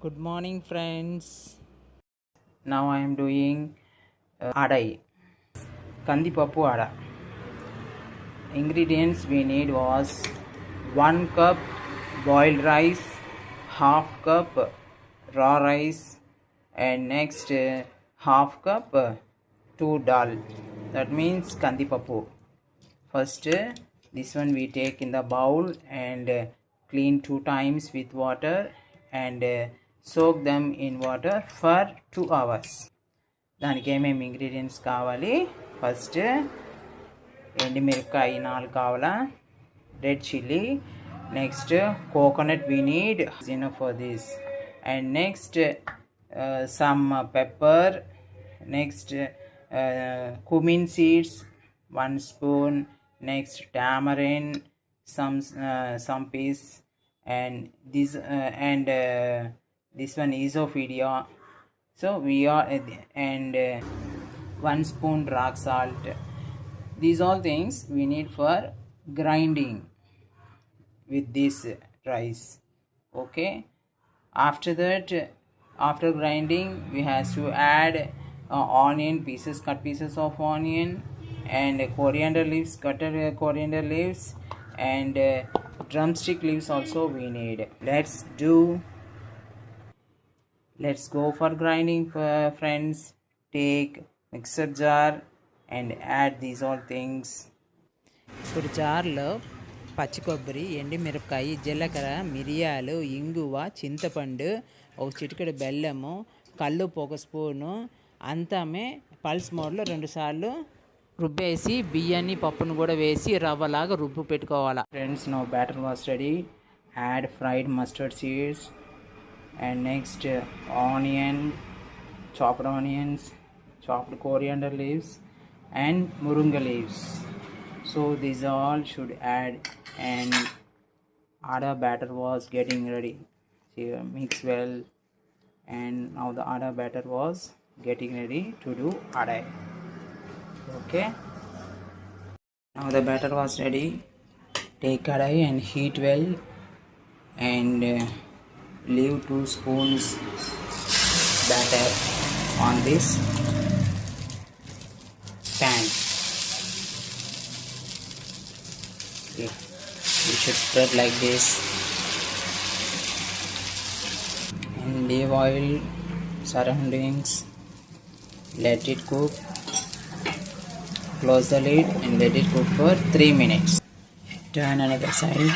Good morning, friends. Now I am doing adai kandipapu ada. Ingredients we need was 1 cup boiled rice, half cup raw rice, and next half cup 2 dal. That means kandipapu. First this one we take in the bowl and clean 2 times with water and soak them in water for 2 hours. దానికి ఏమేమి ingredients కావాలి? First ఎండుమిరపకాయ 4 కావాలా, red chilli, next coconut we need enough for this, and next some pepper, next cumin seeds 1 spoon, next tamarind some piece, and this one isophidia. So we are and 1 spoon rock salt. These all things we need for grinding with this rice. Okay, after that, after grinding we have to add onion pieces, cut pieces of onion, and coriander leaves, cutted coriander leaves, and drumstick leaves also we need. Let's go for grinding, friends. Take mixer jar and add these all things. ఇప్పుడు జార్లో పచ్చి కొబ్బరి, ఎండుమిరపకాయ, జీలకర్ర, మిరియాలు, ఇంగువ, చింతపండు, ఒక చిటికెడు బెల్లము, కల్లుప్పు 1 స్పూను అంతామే పల్స్ మోడ్లో 2 సార్లు రుబ్బేసి బియ్యాన్ని పప్పును కూడా వేసి రవ్వలాగా రుబ్బు పెట్టుకోవాలి. Friends, now batter was ready. Add fried mustard seeds and next onion, chopped onions, chopped coriander leaves, and moringa leaves. So these all should add, and ada batter was getting ready. So mix well, and now the ada batter was getting ready to do adai. Okay, now the batter was ready. Take adai and heat well, and leave 2 spoons batter on this pan. Okay, you should spread like this and leave oil surroundings. Let it cook. Close the lid and let it cook for 3 minutes. Turn another side.